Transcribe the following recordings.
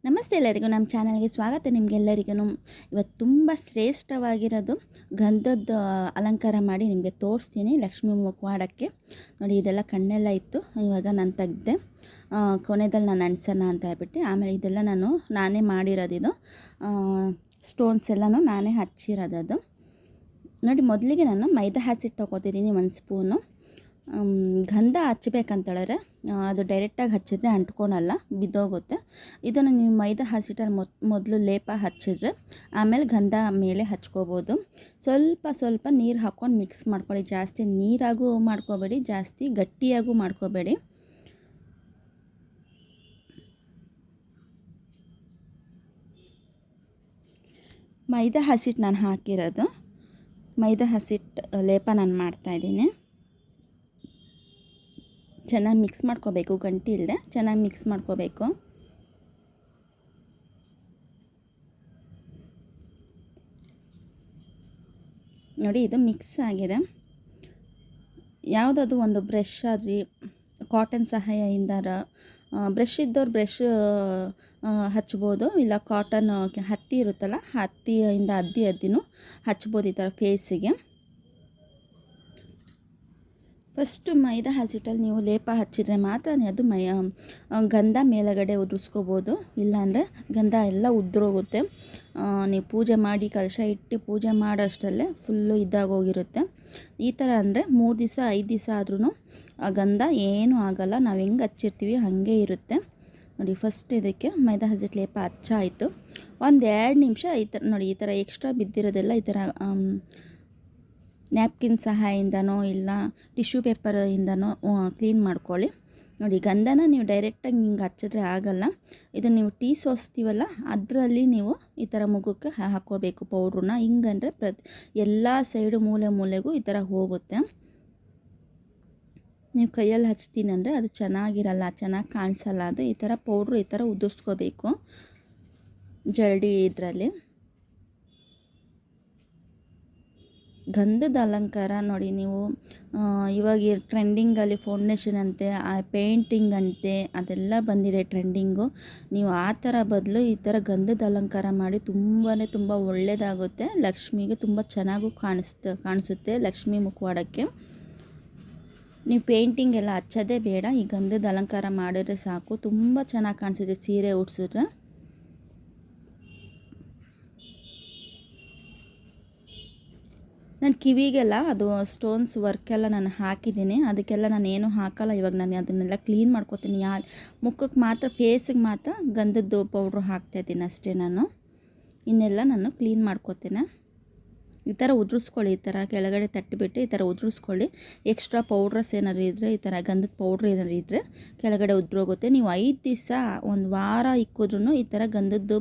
ನಮಸ್ತೆ ಎಲ್ಲರಿಗೂ ನಮ್ಮ ಚಾನಲ್ಗೆ ಸ್ವಾಗತ. ನಿಮಗೆಲ್ಲರಿಗೂ ಇವತ್ತು ತುಂಬ ಶ್ರೇಷ್ಠವಾಗಿರೋದು ಗಂಧದ ಅಲಂಕಾರ ಮಾಡಿ ನಿಮಗೆ ತೋರಿಸ್ತೀನಿ. ಲಕ್ಷ್ಮೀ ಮುಖವಾಡಕ್ಕೆ ನೋಡಿ, ಇದೆಲ್ಲ ಕಣ್ಣೆಲ್ಲ ಇತ್ತು, ಇವಾಗ ನಾನು ತೆಗ್ದೆ. ಕೊನೆಯಲ್ಲಿ ನಾನು ಅಣಿಸೋಣ ಅಂತ ಹೇಳ್ಬಿಟ್ಟು ಆಮೇಲೆ ಇದೆಲ್ಲ ನಾನೇ ಮಾಡಿರೋದು. ಇದು ಸ್ಟೋನ್ಸ್ ಎಲ್ಲನೂ ನಾನೇ ಹಚ್ಚಿರೋದು. ನೋಡಿ, ಮೊದಲಿಗೆ ನಾನು ಮೈದಾ ಹಸಿಟ್ಟು ತೊಗೋತಿದ್ದೀನಿ 1 ಸ್ಪೂನು. ಗಂಧ ಹಚ್ಚಬೇಕಂತೇಳಿದ್ರೆ ಅದು ಡೈರೆಕ್ಟಾಗಿ ಹಚ್ಚಿದ್ರೆ ಅಂಟ್ಕೊಳಲ್ಲ, ಬಿದ್ದೋಗುತ್ತೆ. ಇದನ್ನು ನೀವು ಮೈದಾ ಹಸಿಟ್ಟಲ್ಲಿ ಮೊದಲು ಲೇಪ ಹಚ್ಚಿದ್ರೆ ಆಮೇಲೆ ಗಂಧ ಮೇಲೆ ಹಚ್ಕೋಬೋದು. ಸ್ವಲ್ಪ ನೀರು ಹಾಕ್ಕೊಂಡು ಮಿಕ್ಸ್ ಮಾಡ್ಕೊಳ್ಳಿ. ಜಾಸ್ತಿ ನೀರಾಗೂ ಮಾಡ್ಕೋಬೇಡಿ, ಜಾಸ್ತಿ ಗಟ್ಟಿಯಾಗೂ ಮಾಡ್ಕೋಬೇಡಿ. ಮೈದಾ ಹಸಿಟ್ಟು ನಾನು ಹಾಕಿರೋದು, ಮೈದಾ ಹಸಿಟ್ಟು ಲೇಪ ನಾನು ಮಾಡ್ತಾಯಿದ್ದೀನಿ. ಚೆನ್ನಾಗಿ ಮಿಕ್ಸ್ ಮಾಡ್ಕೋಬೇಕು, ಗಂಟಿ ಇಲ್ಲದೆ ಚೆನ್ನಾಗಿ ಮಿಕ್ಸ್ ಮಾಡ್ಕೋಬೇಕು. ನೋಡಿ, ಇದು ಮಿಕ್ಸ್ ಆಗಿದೆ. ಯಾವುದಾದ್ರು ಒಂದು ಬ್ರಷ್ ಆದ್ರಿ, ಕಾಟನ್ ಸಹಾಯದಿಂದ ಬ್ರಷ್ ಇದ್ದವ್ರು ಬ್ರಷ್ ಹಚ್ಬೋದು, ಇಲ್ಲ ಕಾಟನ್ ಹತ್ತಿ ಇರುತ್ತಲ್ಲ, ಹತ್ತಿಯಿಂದ ಅದ್ದಿನೂ ಹಚ್ಬೋದು ಈ ಥರ ಫೇಸಿಗೆ. ಫಸ್ಟು ಮೈದಾ ಹಸಿಟ್ಟಲ್ಲಿ ನೀವು ಲೇಪ ಹಚ್ಚಿದರೆ ಮಾತ್ರ ಅದು ಗಂಧ ಮೇಲುಗಡೆ ಉದುರಿಸ್ಕೋಬೋದು, ಇಲ್ಲಾಂದರೆ ಗಂಧ ಎಲ್ಲ ಉದುರೋಗುತ್ತೆ. ನೀವು ಪೂಜೆ ಮಾಡಿ ಕಲಶ ಇಟ್ಟು ಪೂಜೆ ಮಾಡೋಷ್ಟರಲ್ಲೇ ಫುಲ್ಲು ಇದಾಗೋಗಿರುತ್ತೆ. ಈ ಥರ ಅಂದರೆ 3 ದಿವಸ 5 ದಿವಸ ಆದ್ರೂ ಆ ಗಂಧ ಏನೂ ಆಗೋಲ್ಲ, ನಾವು ಹೆಂಗೆ ಹಚ್ಚಿರ್ತೀವಿ ಹಾಗೆ ಇರುತ್ತೆ. ನೋಡಿ, ಫಸ್ಟ್ ಇದಕ್ಕೆ ಮೈದಾ ಹಸಿಟ್ಟು ಲೇಪ ಹಚ್ಚಾಯಿತು. 1-2 ನಿಮಿಷ ಈ ಥರ ನೋಡಿ, ಈ ಥರ ಎಕ್ಸ್ಟ್ರಾ ಬಿದ್ದಿರೋದೆಲ್ಲ ಈ ಥರ ನ್ಯಾಪ್ಕಿನ್ ಸಹಾಯದಿಂದನೋ ಇಲ್ಲ ಟಿಶ್ಯೂ ಪೇಪರಿಂದನೋ ಕ್ಲೀನ್ ಮಾಡ್ಕೊಳ್ಳಿ. ನೋಡಿ, ಗಂಧನ ನೀವು ಡೈರೆಕ್ಟಾಗಿ ಹಿಂಗೆ ಹಚ್ಚಿದ್ರೆ ಆಗೋಲ್ಲ. ಇದು ನೀವು ಟೀ ಸೋಸ್ತೀವಲ್ಲ, ಅದರಲ್ಲಿ ನೀವು ಈ ಥರ ಮುಖಕ್ಕೆ ಹಾಕ್ಕೋಬೇಕು ಪೌಡ್ರನ್ನ. ಹಿಂಗಂದರೆ ಎಲ್ಲ ಸೈಡು ಮೂಲೆಗೂ ಈ ಥರ ಹೋಗುತ್ತೆ. ನೀವು ಕೈಯಲ್ಲಿ ಹಚ್ತೀನಿ ಅಂದರೆ ಅದು ಚೆನ್ನಾಗಿರಲ್ಲ, ಚೆನ್ನಾಗಿ ಕಾಣಿಸಲ್ಲ. ಅದು ಈ ಥರ ಪೌಡ್ರು ಈ ಥರ ಉದುರಿಸ್ಕೋಬೇಕು ಜಲ್ಡಿ ಇದರಲ್ಲಿ. ಗಂಧದ ಅಲಂಕಾರ ನೋಡಿ, ನೀವು ಇವಾಗ ಟ್ರೆಂಡಿಂಗಲ್ಲಿ ಫೌಂಡೇಶನ್ ಅಂತೆ, ಪೇಂಟಿಂಗ್ ಅಂತೆ, ಅದೆಲ್ಲ ಬಂದಿದೆ ಟ್ರೆಂಡಿಂಗು. ನೀವು ಆ ಥರ ಬದಲು ಈ ಥರ ಗಂಧದ ಅಲಂಕಾರ ಮಾಡಿ ತುಂಬ ಒಳ್ಳೆಯದಾಗುತ್ತೆ. ಲಕ್ಷ್ಮಿಗೆ ತುಂಬ ಚೆನ್ನಾಗೂ ಕಾಣಿಸುತ್ತೆ ಲಕ್ಷ್ಮೀ ಮುಖವಾಡಕ್ಕೆ. ನೀವು ಪೇಂಟಿಂಗ್ ಎಲ್ಲ ಹಚ್ಚೋದೇ ಬೇಡ, ಈ ಗಂಧದ ಅಲಂಕಾರ ಮಾಡಿದ್ರೆ ಸಾಕು, ತುಂಬ ಚೆನ್ನಾಗಿ ಕಾಣಿಸುತ್ತೆ ಸೀರೆ ಉಡ್ಸಿದ್ರೆ. ನಾನು ಕಿವಿಗೆಲ್ಲ ಅದು ಸ್ಟೋನ್ಸ್ ವರ್ಕೆಲ್ಲ ನಾನು ಹಾಕಿದ್ದೀನಿ, ಅದಕ್ಕೆಲ್ಲ ನಾನು ಏನೂ ಹಾಕಲ್ಲ. ಇವಾಗ ನಾನು ಅದನ್ನೆಲ್ಲ ಕ್ಲೀನ್ ಮಾಡ್ಕೊತೀನಿ. ಮುಖಕ್ಕೆ ಮಾತ್ರ, ಫೇಸಿಗೆ ಮಾತ್ರ ಗಂಧದ್ದು ಪೌಡ್ರು ಹಾಕ್ತಾಯಿದ್ದೀನಿ ಅಷ್ಟೇ. ಇನ್ನೆಲ್ಲ ನಾನು ಕ್ಲೀನ್ ಮಾಡ್ಕೊತೀನಿ. ಈ ಥರ ಉದುರಿಸ್ಕೊಳ್ಳಿ, ಈ ಥರ ಕೆಳಗಡೆ ತಟ್ಟಿಬಿಟ್ಟು ಈ ಥರ ಉದುರಿಸ್ಕೊಳ್ಳಿ. ಎಕ್ಸ್ಟ್ರಾ ಪೌಡ್ರಸ್ ಏನಾದ್ರು ಇದ್ದರೆ, ಈ ಥರ ಗಂಧದ ಪೌಡ್ರ್ ಏನಾದ್ರು ಇದ್ದರೆ ಕೆಳಗಡೆ ಉದುರೋಗುತ್ತೆ. ನೀವು 5 ದಿವಸ 1 ವಾರ ಇಕ್ಕಿದ್ರೂ ಈ ಥರ ಗಂಧದ್ದು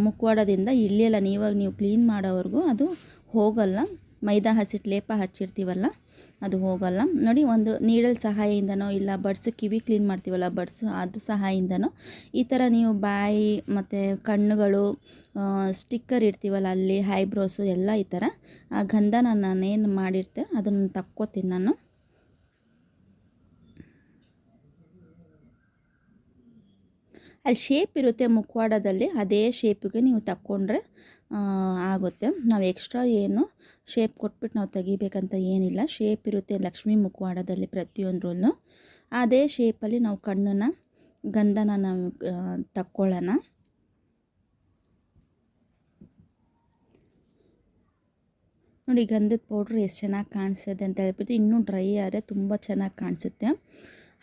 ಮುಖವಾಡದಿಂದ ಇಳಿಯಲ್ಲ. ನೀವು ಕ್ಲೀನ್ ಮಾಡೋವರೆಗೂ ಅದು ಹೋಗಲ್ಲ. ಮೈದಾ ಹಸಿಟ್ಟು ಲೇಪ ಹಚ್ಚಿರ್ತೀವಲ್ಲ, ಅದು ಹೋಗಲ್ಲ. ನೋಡಿ, ಒಂದು ನೀಡಲ್ ಸಹಾಯದಿಂದನೋ ಇಲ್ಲ ಬಡ್ಸು ಕಿವಿ ಕ್ಲೀನ್ ಮಾಡ್ತೀವಲ್ಲ ಬಡ್ಸು, ಅದ್ರ ಸಹಾಯದಿಂದನೋ ಈ ಥರ ನೀವು ಬಾಯಿ ಮತ್ತು ಕಣ್ಣುಗಳು ಸ್ಟಿಕ್ಕರ್ ಇಡ್ತೀವಲ್ಲ ಅಲ್ಲಿ, ಐಬ್ರೋಸು ಎಲ್ಲ ಈ ಥರ ಆ ಗಂಧ ನಾನೇನು ಮಾಡಿರ್ತೆ ಅದನ್ನು ತಕ್ಕೋತೀನಿ ನಾನು. ಅಲ್ಲಿ ಶೇಪ್ ಇರುತ್ತೆ ಮುಖವಾಡದಲ್ಲಿ, ಅದೇ ಶೇಪಿಗೆ ನೀವು ತಕ್ಕೊಂಡ್ರೆ ಆಗುತ್ತೆ. ನಾವು ಎಕ್ಸ್ಟ್ರಾ ಏನು ಶೇಪ್ ಕೊಟ್ಬಿಟ್ಟು ನಾವು ತೆಗಿಬೇಕಂತ ಏನಿಲ್ಲ. ಶೇಪ್ ಇರುತ್ತೆ ಲಕ್ಷ್ಮೀ ಮುಖವಾಡದಲ್ಲಿ ಪ್ರತಿಯೊಂದರಲ್ಲೂ. ಅದೇ ಶೇಪಲ್ಲಿ ನಾವು ಕಣ್ಣನ್ನು ಗಂಧನ ನಾವು ತಕ್ಕೊಳ್ಳೋಣ. ನೋಡಿ, ಗಂಧದ ಪೌಡ್ರ್ ಎಷ್ಟು ಚೆನ್ನಾಗಿ ಕಾಣಿಸುತ್ತೆ ಅಂತ ಹೇಳ್ಬಿಟ್ಟು, ಇನ್ನೂ ಡ್ರೈ ಆದರೆ ತುಂಬ ಚೆನ್ನಾಗಿ ಕಾಣಿಸುತ್ತೆ.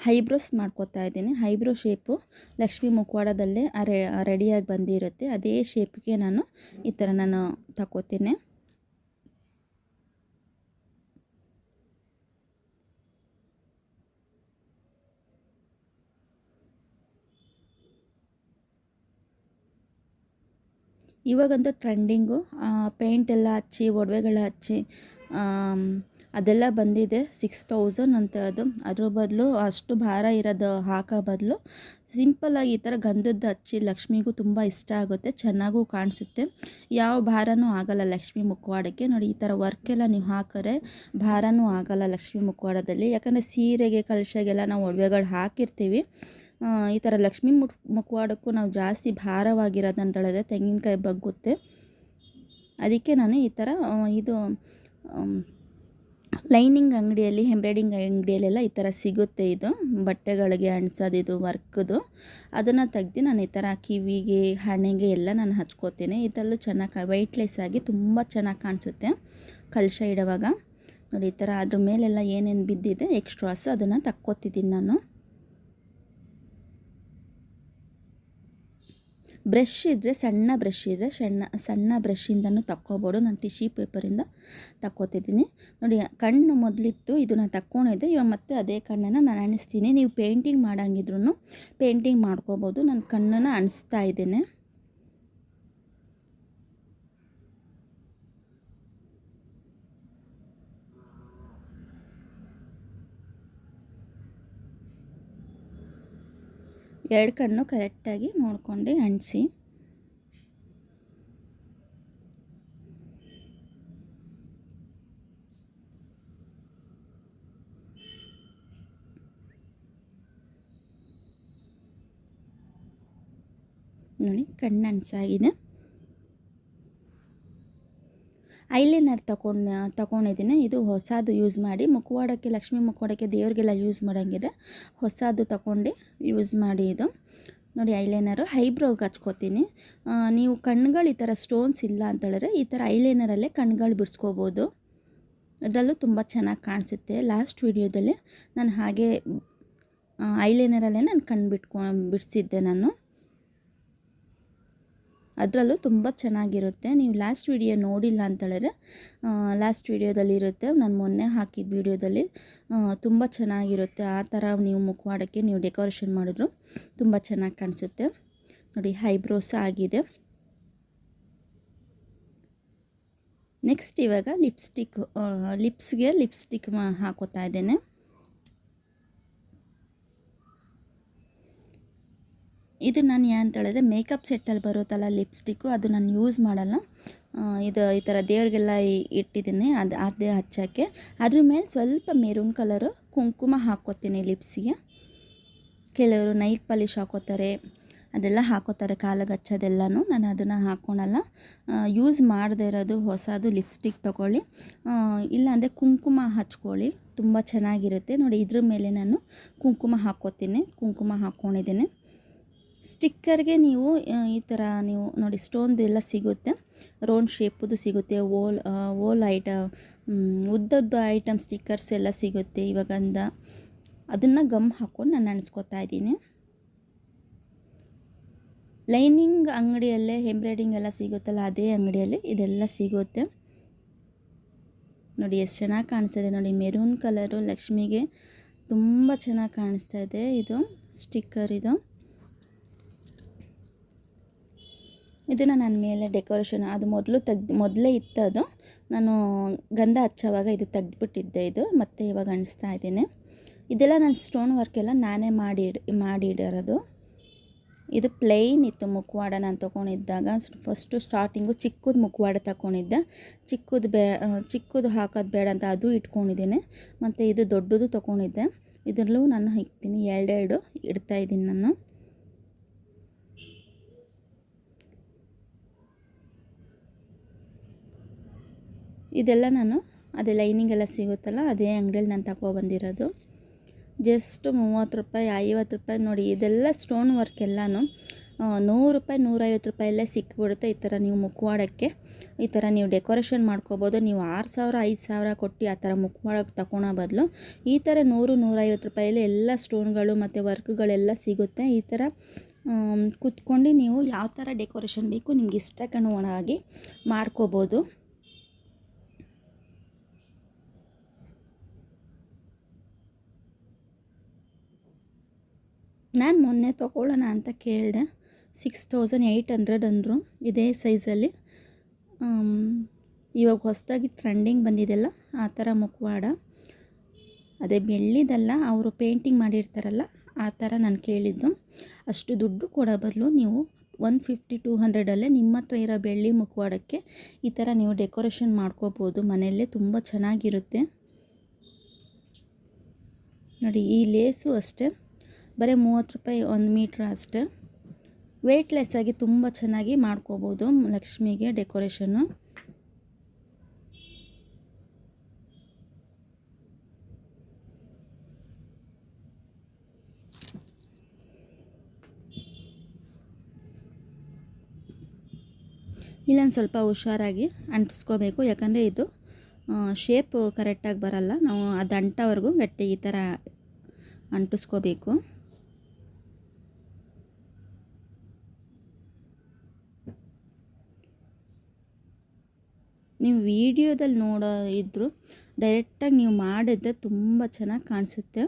ಐಬ್ರೋಸ್ ಮಾಡ್ಕೋತಾ ಇದ್ದೀನಿ. ಐಬ್ರೋ ಶೇಪು ಲಕ್ಷ್ಮೀ ಮುಖವಾಡದಲ್ಲೇ ರೆಡಿಯಾಗಿ ಬಂದಿರುತ್ತೆ, ಅದೇ ಶೇಪ್ಗೆ ನಾನು ಈ ಥರ ತಗೋತೀನಿ. ಇವಾಗಂತೂ ಟ್ರೆಂಡಿಂಗು ಪೇಂಟ್ ಎಲ್ಲ ಹಚ್ಚಿ ಒಡವೆಗಳ ಹಚ್ಚಿ ಅದೆಲ್ಲ ಬಂದಿದೆ. 6000 ಅಂತ ಅದು. ಅದ್ರ ಬದಲು ಅಷ್ಟು ಭಾರ ಇರೋದು ಹಾಕೋ ಬದಲು ಸಿಂಪಲ್ಲಾಗಿ ಈ ಥರ ಗಂಧದ್ದು ಹಚ್ಚಿ ಲಕ್ಷ್ಮಿಗೂ ತುಂಬ ಇಷ್ಟ ಆಗುತ್ತೆ, ಚೆನ್ನಾಗೂ ಕಾಣಿಸುತ್ತೆ. ಯಾವ ಭಾರನೂ ಆಗೋಲ್ಲ ಲಕ್ಷ್ಮೀ ಮುಖವಾಡಕ್ಕೆ. ನೋಡಿ, ಈ ಥರ ವರ್ಕೆಲ್ಲ ನೀವು ಹಾಕಿದ್ರೆ ಭಾರನೂ ಆಗೋಲ್ಲ ಲಕ್ಷ್ಮೀ ಮುಖವಾಡದಲ್ಲಿ. ಯಾಕಂದರೆ ಸೀರೆಗೆ ಕಲಶಗೆಲ್ಲ ನಾವು ಒಡವೆಗಳು ಹಾಕಿರ್ತೀವಿ, ಈ ಥರ ಲಕ್ಷ್ಮೀ ಮುಖವಾಡಕ್ಕೂ ನಾವು ಜಾಸ್ತಿ ಭಾರವಾಗಿರೋದಂತ ಹೇಳಿದ್ರೆ ತೆಂಗಿನಕಾಯಿ ಬಗ್ಗುತ್ತೆ. ಅದಕ್ಕೆ ನಾನು ಈ ಥರ ಇದು ಲೈನಿಂಗ್ ಅಂಗಡಿಯಲ್ಲಿ, ಎಂಬ್ರಾಯ್ಡಿಂಗ್ ಅಂಗಡಿಯಲ್ಲೆಲ್ಲ ಈ ಥರ ಸಿಗುತ್ತೆ. ಇದು ಬಟ್ಟೆಗಳಿಗೆ ಅಂಟಿಸೋದು, ಇದು ವರ್ಕ್ದು. ಅದನ್ನು ತೆಗ್ದು ನಾನು ಈ ಥರ ಕಿವಿಗೆ, ಹಣೆಗೆ ಎಲ್ಲ ನಾನು ಹಚ್ಕೋತೀನಿ. ಇದರಲ್ಲೂ ಚೆನ್ನಾಗಿ ವೈಟ್ಲೆಸ್ ಆಗಿ ತುಂಬ ಚೆನ್ನಾಗಿ ಕಾಣಿಸುತ್ತೆ ಕಲಶ ಇಡುವಾಗ. ನೋಡಿ ಈ ಥರ ಅದ್ರ ಮೇಲೆಲ್ಲ ಏನೇನು ಬಿದ್ದಿದೆ ಎಕ್ಸ್ಟ್ರಾಸ್ ಅದನ್ನು ತಕ್ಕೋತಿದ್ದೀನಿ ನಾನು. ಬ್ರಷ್ ಇದ್ದರೆ, ಸಣ್ಣ ಬ್ರಷ್ ಇದ್ದರೆ ಸಣ್ಣ ಬ್ರಷಿಂದನೂ ತಕ್ಕೋಬೋದು. ನಾನು ಟಿಶ್ಯೂ ಪೇಪರಿಂದ ತಕ್ಕೋತಿದ್ದೀನಿ. ನೋಡಿ ಕಣ್ಣು ಮೊದಲಿತ್ತು, ಇದು ನಾನು ತಕ್ಕೊಂಡಿದ್ದೆ. ಇವಾಗ ಮತ್ತೆ ಅದೇ ಕಣ್ಣನ್ನು ನಾನು ಅಣಿಸ್ತೀನಿ. ನೀವು ಪೇಂಟಿಂಗ್ ಮಾಡೋಂಗಿದ್ರೂ ಪೇಂಟಿಂಗ್ ಮಾಡ್ಕೋಬೋದು. ನಾನು ಕಣ್ಣನ್ನು ಅಣಿಸ್ತಾ ಇದ್ದೇನೆ. ಎರಡು ಕಣ್ಣು ಕರೆಕ್ಟಾಗಿ ನೋಡ್ಕೊಂಡು ಅಂಟಿಸಿ. ನೋಡಿ ಕಣ್ಣು ಅಣಿಸಾಗಿದೆ. ಐಲೈನರ್ ತಗೊಂಡಿದ್ದೀನಿ. ಇದು ಹೊಸದು ಯೂಸ್ ಮಾಡಿ ಮುಖವಾಡಕ್ಕೆ, ಲಕ್ಷ್ಮೀ ಮುಖವಾಡಕ್ಕೆ, ದೇವ್ರಿಗೆಲ್ಲ ಯೂಸ್ ಮಾಡೋಂಗಿದೆ. ಹೊಸದು ತಗೊಂಡು ಯೂಸ್ ಮಾಡಿ. ಇದು ನೋಡಿ ಐಲೈನರು ಐಬ್ರೋಗೆ ಹಚ್ಕೋತೀನಿ. ನೀವು ಕಣ್ಗಳು ಈ ಥರ ಸ್ಟೋನ್ಸ್ ಇಲ್ಲ ಅಂತ ಹೇಳಿದ್ರೆ ಈ ಥರ ಐಲೈನರಲ್ಲೇ ಕಣ್ಗಳು ಬಿಡಿಸ್ಕೋಬೋದು. ಅದರಲ್ಲೂ ತುಂಬ ಚೆನ್ನಾಗಿ ಕಾಣಿಸುತ್ತೆ. ಲಾಸ್ಟ್ ವಿಡಿಯೋದಲ್ಲಿ ನಾನು ಹಾಗೆ ಐಲೈನರಲ್ಲೇ ನಾನು ಕಣ್ಣು ಬಿಡಿಸಿದ್ದೆ ನಾನು. ಅದರಲ್ಲೂ ತುಂಬ ಚೆನ್ನಾಗಿರುತ್ತೆ. ನೀವು ಲಾಸ್ಟ್ ವಿಡಿಯೋ ನೋಡಿಲ್ಲ ಅಂತೇಳಿದ್ರೆ ಲಾಸ್ಟ್ ವಿಡಿಯೋದಲ್ಲಿ ಇರುತ್ತೆ. ನಾನು ಮೊನ್ನೆ ಹಾಕಿದ ವಿಡಿಯೋದಲ್ಲಿ ತುಂಬ ಚೆನ್ನಾಗಿರುತ್ತೆ. ಆ ಥರ ನೀವು ಮುಖವಾಡಕ್ಕೆ ನೀವು ಡೆಕೋರೇಷನ್ ಮಾಡಿದ್ರು ತುಂಬ ಚೆನ್ನಾಗಿ ಕಾಣಿಸುತ್ತೆ. ನೋಡಿ ಐಬ್ರೋಸ್ ಆಗಿದೆ. ನೆಕ್ಸ್ಟ್ ಇವಾಗ ಲಿಪ್ಸ್ಗೆ ಲಿಪ್ಸ್ಟಿಕ್ ಹಾಕೋತಾ ಇದ್ದೇನೆ. ಇದು ನಾನು ಅಂತ ಹೇಳಿದ್ರೆ ಮೇಕಪ್ ಸೆಟ್ಟಲ್ಲಿ ಬರುತ್ತಲ್ಲ ಲಿಪ್ಸ್ಟಿಕ್ಕು, ಅದು ನಾನು ಯೂಸ್ ಮಾಡಲ್ಲ. ಇದು ಈ ಥರ ದೇವ್ರಿಗೆಲ್ಲ ಇಟ್ಟಿದ್ದೀನಿ, ಅದೇ ಹಚ್ಚೋಕ್ಕೆ. ಅದ್ರ ಮೇಲೆ ಸ್ವಲ್ಪ ಮೆರೂನ್ ಕಲರು ಕುಂಕುಮ ಹಾಕ್ಕೋತೀನಿ ಲಿಪ್ಸಿಗೆ. ಕೆಲವರು ನೈಲ್ ಪಾಲಿಶ್ ಹಾಕೋತಾರೆ, ಅದೆಲ್ಲ ಹಾಕೋತಾರೆ ಕಾಲಿಗೆ ಹಚ್ಚೋದೆಲ್ಲನೂ. ನಾನು ಅದನ್ನು ಹಾಕ್ಕೊಳಲ್ಲ. ಯೂಸ್ ಮಾಡದೇ ಇರೋದು ಹೊಸದು ಲಿಪ್ಸ್ಟಿಕ್ ತೊಗೊಳ್ಳಿ, ಇಲ್ಲಾಂದರೆ ಕುಂಕುಮ ಹಚ್ಕೊಳ್ಳಿ, ತುಂಬ ಚೆನ್ನಾಗಿರುತ್ತೆ. ನೋಡಿ ಇದ್ರ ಮೇಲೆ ನಾನು ಕುಂಕುಮ ಹಾಕ್ಕೋತೀನಿ. ಕುಂಕುಮ ಹಾಕ್ಕೊಂಡಿದ್ದೀನಿ. ಸ್ಟಿಕ್ಕರ್ಗೆ ನೀವು ಈ ಥರ ನೀವು ನೋಡಿ ಸ್ಟೋನ್ದೆಲ್ಲ ಸಿಗುತ್ತೆ, ರೌಂಡ್ ಶೇಪುದು ಸಿಗುತ್ತೆ, ಓಲ್ ಉದ್ದದ್ದು ಐಟಮ್ ಸ್ಟಿಕ್ಕರ್ಸ್ ಎಲ್ಲ ಸಿಗುತ್ತೆ ಇವಾಗಂದ. ಅದನ್ನು ಗಮ್ ಹಾಕ್ಕೊಂಡು ನಾನು ಅಣಿಸ್ಕೊತಾ ಇದ್ದೀನಿ. ಲೈನಿಂಗ್ ಅಂಗಡಿಯಲ್ಲೇ ಎಂಬ್ರಾಯ್ಡಿಂಗ್ ಎಲ್ಲ ಸಿಗುತ್ತಲ್ಲ, ಅದೇ ಅಂಗಡಿಯಲ್ಲಿ ಇದೆಲ್ಲ ಸಿಗುತ್ತೆ. ನೋಡಿ ಎಷ್ಟು ಚೆನ್ನಾಗಿ ಕಾಣಿಸ್ತಾ ಇದೆ. ನೋಡಿ ಮೆರೂನ್ ಕಲರು ಲಕ್ಷ್ಮಿಗೆ ತುಂಬ ಚೆನ್ನಾಗಿ ಕಾಣಿಸ್ತಾ ಇದೆ. ಇದು ಸ್ಟಿಕ್ಕರ್ ಇದನ್ನು ನನ್ನ ಮೇಲೆ ಡೆಕೋರೇಷನ್, ಅದು ಮೊದಲೇ ಇತ್ತು. ಅದು ನಾನು ಗಂಧ ಹಚ್ಚೋವಾಗ ಇದು ತೆಗೆದುಬಿಟ್ಟಿದ್ದೆ. ಇದು ಮತ್ತು ಇವಾಗ ಅಣಿಸ್ತಾ ಇದ್ದೀನಿ. ಇದೆಲ್ಲ ನಾನು ಸ್ಟೋನ್ ವರ್ಕೆಲ್ಲ ನಾನೇ ಮಾಡಿಡಿರೋದು. ಇದು ಪ್ಲೇನ್ ಇತ್ತು ಮುಖವಾಡ ನಾನು ತೊಗೊಂಡಿದ್ದಾಗ. ಫಸ್ಟು ಸ್ಟಾರ್ಟಿಂಗು ಚಿಕ್ಕದು ಮುಖವಾಡ ತಗೊಂಡಿದ್ದೆ. ಚಿಕ್ಕದು ಹಾಕೋದು ಬೇಡ ಅಂತ ಅದು ಇಟ್ಕೊಂಡಿದ್ದೀನಿ. ಮತ್ತು ಇದು ದೊಡ್ಡದು ತೊಗೊಂಡಿದ್ದೆ. ಇದರಲ್ಲೂ ನಾನು ಇಡ್ತೀನಿ, ಎರಡೆರಡು ಇಡ್ತಾಯಿದ್ದೀನಿ ನಾನು. ಇದೆಲ್ಲ ನಾನು ಅದೇ ಲೈನಿಂಗ್ ಎಲ್ಲ ಸಿಗುತ್ತಲ್ಲ ಅದೇ ಅಂಗಡಿಯಲ್ಲಿ ನಾನು ತಗೊಬಂದಿರೋದು. ಜಸ್ಟ್ 30 ರೂಪಾಯಿ 50 ರೂಪಾಯಿ. ನೋಡಿ ಇದೆಲ್ಲ ಸ್ಟೋನ್ ವರ್ಕ್ ಎಲ್ಲನೂ 100 ರೂಪಾಯಿ 150 ರೂಪಾಯಲ್ಲೇ ಸಿಕ್ಬಿಡುತ್ತೆ. ಈ ಥರ ನೀವು ಮುಖವಾಡಕ್ಕೆ ಈ ಥರ ನೀವು ಡೆಕೋರೇಷನ್ ಮಾಡ್ಕೋಬೋದು. ನೀವು 6000 5000 ಕೊಟ್ಟು ಆ ಥರ ಮುಖವಾಡಕ್ಕೆ ತಗೊಳ್ಳೋ ಬದಲು ಈ ಥರ 100 150 ರೂಪಾಯಲ್ಲಿ ಎಲ್ಲ ಸ್ಟೋನ್ಗಳು ಮತ್ತು ವರ್ಕ್ಗಳೆಲ್ಲ ಸಿಗುತ್ತೆ. ಈ ಥರ ಕೂತ್ಕೊಂಡು ನೀವು ಯಾವ ಥರ ಡೆಕೋರೇಷನ್ ಬೇಕು ನಿಮ್ಗೆ ಇಷ್ಟಕ್ಕನುಗುಣವಾಗಿ ಮಾಡ್ಕೋಬೋದು. ನಾನು ಮೊನ್ನೆ ತೊಗೊಳ್ಳೋಣ ಅಂತ ಕೇಳಿದೆ, 6800 ಅಂದರು ಇದೇ ಸೈಜಲ್ಲಿ. ಇವಾಗ ಹೊಸದಾಗಿ ಟ್ರೆಂಡಿಂಗ್ ಬಂದಿದೆಯಲ್ಲ ಆ ಥರ ಮುಖವಾಡ, ಅದೇ ಬೆಳ್ಳಿದಲ್ಲ, ಅವರು ಪೇಂಟಿಂಗ್ ಮಾಡಿರ್ತಾರಲ್ಲ ಆ ಥರ ನಾನು ಕೇಳಿದ್ದು. ಅಷ್ಟು ದುಡ್ಡು ಕೊಡೋ ಬದಲು ನೀವು 150-200 ನಿಮ್ಮ ಹತ್ರ ಇರೋ ಬೆಳ್ಳಿ ಮುಖವಾಡಕ್ಕೆ ಈ ಥರ ನೀವು ಡೆಕೋರೇಷನ್ ಮಾಡ್ಕೋಬೋದು ಮನೆಯಲ್ಲೇ, ತುಂಬ ಚೆನ್ನಾಗಿರುತ್ತೆ. ನೋಡಿ ಈ ಲೇಸು ಅಷ್ಟೇ ಬರೀ 30 ರೂಪಾಯಿ 1 ಮೀಟ್ರ್ ಅಷ್ಟೇ. ವೆಯ್ಟ್ಲೆಸ್ ಆಗಿ ತುಂಬ ಚೆನ್ನಾಗಿ ಮಾಡ್ಕೋಬೋದು ಲಕ್ಷ್ಮಿಗೆ ಡೆಕೋರೇಷನ್ನು. ಇಲ್ಲೊಂದು ಸ್ವಲ್ಪ ಹುಷಾರಾಗಿ ಅಂಟಿಸ್ಕೋಬೇಕು, ಯಾಕಂದರೆ ಇದು ಶೇಪ್ ಕರೆಕ್ಟಾಗಿ ಬರಲ್ಲ. ನಾವು ಅದು ಅಂಟೋವರೆಗೂ ಗಟ್ಟಿ ಈ ಥರ ಅಂಟಿಸ್ಕೋಬೇಕು. ನೀವು ವಿಡಿಯೋದಲ್ಲಿ ನೋಡೋ ಇದ್ದರೂ ಡೈರೆಕ್ಟಾಗಿ ನೀವು ಮಾಡಿದ್ರೆ ತುಂಬ ಚೆನ್ನಾಗಿ ಕಾಣಿಸುತ್ತೆ.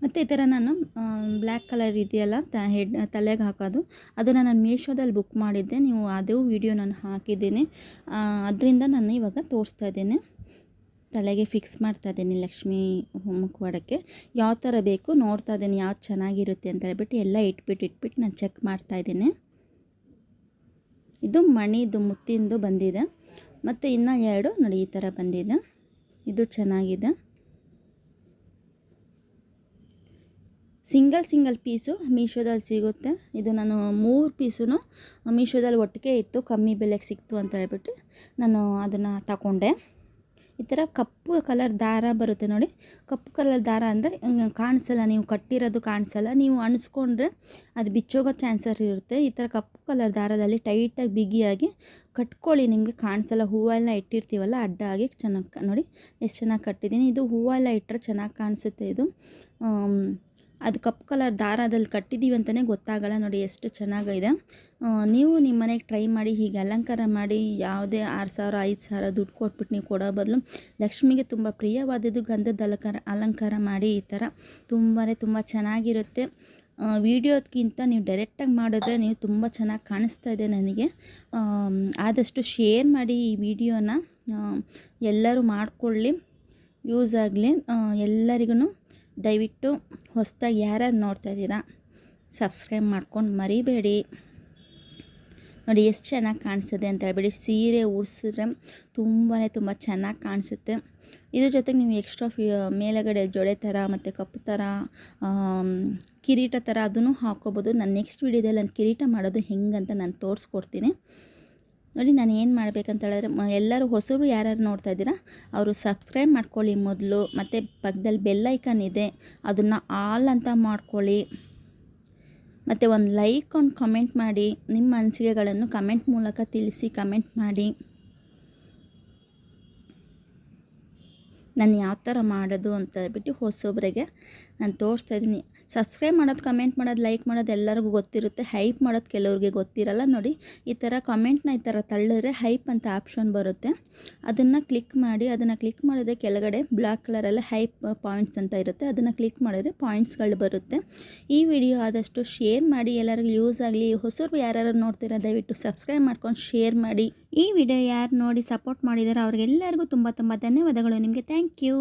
ಮತ್ತು ಈ ಥರ ನಾನು ಬ್ಲ್ಯಾಕ್ ಕಲರ್ ಇದೆಯಲ್ಲ ತಲೆಗೆ ಹಾಕೋದು, ಅದನ್ನು ನಾನು ಮೀಶೋದಲ್ಲಿ ಬುಕ್ ಮಾಡಿದ್ದೆ. ನೀವು ಅದು ವಿಡಿಯೋ ನಾನು ಹಾಕಿದ್ದೀನಿ, ಅದರಿಂದ ನಾನು ಇವಾಗ ತೋರಿಸ್ತಾ ಇದ್ದೇನೆ. ತಲೆಗೆ ಫಿಕ್ಸ್ ಮಾಡ್ತಾ ಇದ್ದೀನಿ ಲಕ್ಷ್ಮೀ ಮುಖವಾಡಕ್ಕೆ. ಯಾವ ಥರ ಬೇಕು ನೋಡ್ತಾ ಇದ್ದೀನಿ, ಯಾವ್ದು ಚೆನ್ನಾಗಿರುತ್ತೆ ಅಂತ ಹೇಳ್ಬಿಟ್ಟು ಎಲ್ಲ ಇಟ್ಬಿಟ್ಟು ನಾನು ಚೆಕ್ ಮಾಡ್ತಾಯಿದ್ದೀನಿ. ಇದು ಮಣಿದು ಮುತ್ತಿಂದು ಬಂದಿದೆ, ಮತ್ತು ಇನ್ನೂ 2 ನೋಡಿ ಈ ಥರ ಬಂದಿದೆ. ಇದು ಚೆನ್ನಾಗಿದೆ. ಸಿಂಗಲ್ ಪೀಸು ಮೀಶೋದಲ್ಲಿ ಸಿಗುತ್ತೆ. ಇದು ನಾನು 3 ಪೀಸು ಮೀಶೋದಲ್ಲಿ ಒಟ್ಟಿಗೆ ಇತ್ತು, ಕಮ್ಮಿ ಬೆಲೆಗೆ ಸಿಕ್ತು ಅಂತ ಹೇಳ್ಬಿಟ್ಟು ನಾನು ಅದನ್ನು ತಗೊಂಡೆ. ಈ ಥರ ಕಪ್ಪು ಕಲರ್ ದಾರ ಬರುತ್ತೆ ನೋಡಿ. ಕಪ್ಪು ಕಲರ್ ದಾರ ಅಂದರೆ ಕಾಣಿಸಲ್ಲ, ನೀವು ಕಟ್ಟಿರೋದು ಕಾಣಿಸಲ್ಲ. ನೀವು ಅಣಿಸ್ಕೊಂಡ್ರೆ ಅದು ಬಿಚ್ಚೋಗೋ ಚಾನ್ಸಸ್ ಇರುತ್ತೆ. ಈ ಥರ ಕಪ್ಪು ಕಲರ್ ದಾರದಲ್ಲಿ ಟೈಟಾಗಿ ಬಿಗಿಯಾಗಿ ಕಟ್ಕೊಳ್ಳಿ, ನಿಮಗೆ ಕಾಣಿಸಲ್ಲ. ಹೂವೆಲ್ಲ ಇಟ್ಟಿರ್ತೀವಲ್ಲ ಅಡ್ಡಾಗಿ ಚೆನ್ನಾಗಿ ನೋಡಿ ಎಷ್ಟು ಚೆನ್ನಾಗಿ ಕಟ್ಟಿದ್ದೀನಿ. ಇದು ಹೂವೆಲ್ಲ ಇಟ್ಟರೆ ಚೆನ್ನಾಗಿ ಕಾಣಿಸುತ್ತೆ. ಇದು ಅದು ಕಪ್ಪು ಕಲರ್ ದಾರದಲ್ಲಿ ಕಟ್ಟಿದ್ದೀವಿ ಅಂತಲೇ ಗೊತ್ತಾಗಲ್ಲ. ನೋಡಿ ಎಷ್ಟು ಚೆನ್ನಾಗಿದೆ. ನೀವು ನಿಮ್ಮ ಮನೆಗೆ ಟ್ರೈ ಮಾಡಿ, ಹೀಗೆ ಅಲಂಕಾರ ಮಾಡಿ. ಯಾವುದೇ 6,000 5,000 ದುಡ್ಡು ಕೊಟ್ಬಿಟ್ಟು ನೀವು ಕೊಡೋ ಬದಲು ಲಕ್ಷ್ಮಿಗೆ ತುಂಬ ಪ್ರಿಯವಾದದ್ದು ಗಂಧದ ಅಲಂಕಾರ ಮಾಡಿ. ಈ ಥರ ತುಂಬ ಚೆನ್ನಾಗಿರುತ್ತೆ. ವಿಡಿಯೋದಕ್ಕಿಂತ ನೀವು ಡೈರೆಕ್ಟಾಗಿ ಮಾಡಿದ್ರೆ ನೀವು ತುಂಬ ಚೆನ್ನಾಗಿ ಕಾಣಿಸ್ತಾ ಇದೆ ನನಗೆ. ಆದಷ್ಟು ಶೇರ್ ಮಾಡಿ ಈ ವಿಡಿಯೋನ, ಎಲ್ಲರೂ ಮಾಡಿಕೊಳ್ಳಿ, ಯೂಸ್ ಆಗಲಿ ಎಲ್ಲರಿಗೂ. ದಯವಿಟ್ಟು ಹೊಸದಾಗಿ ಯಾರ್ಯಾರು ನೋಡ್ತಾ ಇದ್ದೀರಾ ಸಬ್ಸ್ಕ್ರೈಬ್ ಮಾಡ್ಕೊಂಡು ಮರಿಬೇಡಿ. ನೋಡಿ ಎಷ್ಟು ಚೆನ್ನಾಗಿ ಕಾಣಿಸುತ್ತೆ ಅಂತ ಹೇಳ್ಬೇಡಿ. ಸೀರೆ ಉಡಿಸಿದ್ರೆ ತುಂಬ ಚೆನ್ನಾಗಿ ಕಾಣಿಸುತ್ತೆ. ಇದ್ರ ಜೊತೆಗೆ ನೀವು ಎಕ್ಸ್ಟ್ರಾ ಮೇಲುಗಡೆ ಜೊಡೆ ಥರ ಮತ್ತು ಕಪ್ಪು ಥರ ಕಿರೀಟ ಥರ ಅದನ್ನು ಹಾಕ್ಕೋಬೋದು. ನಾನು ನೆಕ್ಸ್ಟ್ ವೀಡಿಯೋದಲ್ಲಿ ನಾನು ಕಿರೀಟ ಮಾಡೋದು ಹೆಂಗಂತ ನಾನು ತೋರಿಸ್ಕೊಡ್ತೀನಿ. ನೋಡಿ ನಾನು ಏನು ಮಾಡಬೇಕಂತ ಹೇಳಿದ್ರೆ, ಎಲ್ಲರೂ ಹೊಸರು ಯಾರ್ಯಾರು ನೋಡ್ತಾ ಇದ್ದೀರಾ ಅವರು ಸಬ್ಸ್ಕ್ರೈಬ್ ಮಾಡ್ಕೊಳ್ಳಿ ಮೊದಲು. ಮತ್ತು ಪಕ್ಕದಲ್ಲಿ ಬೆಲ್ ಐಕಾನ್ ಇದೆ, ಅದನ್ನು ಆಲ್ ಅಂತ ಮಾಡ್ಕೊಳ್ಳಿ. ಮತ್ತು ಒಂದು ಲೈಕ್ ಒಂದು ಕಮೆಂಟ್ ಮಾಡಿ, ನಿಮ್ಮ ಅನಿಸಿಕೆಗಳನ್ನು ಕಮೆಂಟ್ ಮೂಲಕ ತಿಳಿಸಿ. ಕಮೆಂಟ್ ಮಾಡಿ ನಾನು ಯಾವ ಥರ ಮಾಡೋದು ಅಂತ ಹೇಳ್ಬಿಟ್ಟು ಹೊಸೊಬ್ಬರಿಗೆ ನಾನು ತೋರಿಸ್ತಾ ಇದ್ದೀನಿ. ಸಬ್ಸ್ಕ್ರೈಬ್ ಮಾಡೋದು, ಕಮೆಂಟ್ ಮಾಡೋದು, ಲೈಕ್ ಮಾಡೋದು ಎಲ್ಲರಿಗೂ ಗೊತ್ತಿರುತ್ತೆ. ಹೈಪ್ ಮಾಡೋದು ಕೆಲವ್ರಿಗೆ ಗೊತ್ತಿರಲ್ಲ. ನೋಡಿ ಈ ಥರ ಕಮೆಂಟ್ನ ಈ ಥರ ತಳ್ಳಿದ್ರೆ ಹೈಪ್ ಅಂತ ಆಪ್ಷನ್ ಬರುತ್ತೆ, ಅದನ್ನು ಕ್ಲಿಕ್ ಮಾಡಿ. ಅದನ್ನು ಕ್ಲಿಕ್ ಮಾಡಿದ್ರೆ ಕೆಳಗಡೆ ಬ್ಲ್ಯಾಕ್ ಕಲರಲ್ಲಿ ಹೈಪ್ ಪಾಯಿಂಟ್ಸ್ ಅಂತ ಇರುತ್ತೆ, ಅದನ್ನು ಕ್ಲಿಕ್ ಮಾಡಿದ್ರೆ ಪಾಯಿಂಟ್ಸ್ಗಳು ಬರುತ್ತೆ. ಈ ವಿಡಿಯೋ ಆದಷ್ಟು ಶೇರ್ ಮಾಡಿ, ಎಲ್ಲರಿಗೂ ಯೂಸ್ ಆಗಲಿ. ಹೊಸರು ಯಾರ್ಯಾರು ನೋಡ್ತೀರಾ ದಯವಿಟ್ಟು ಸಬ್ಸ್ಕ್ರೈಬ್ ಮಾಡ್ಕೊಂಡು ಶೇರ್ ಮಾಡಿ. ಈ ವಿಡಿಯೋ ಯಾರು ನೋಡಿ ಸಪೋರ್ಟ್ ಮಾಡಿದ್ದಾರೆ ಅವ್ರಿಗೆಲ್ಲರಿಗೂ ತುಂಬ ಧನ್ಯವಾದಗಳು. ನಿಮಗೆ ಥ್ಯಾಂಕ್ ಯು.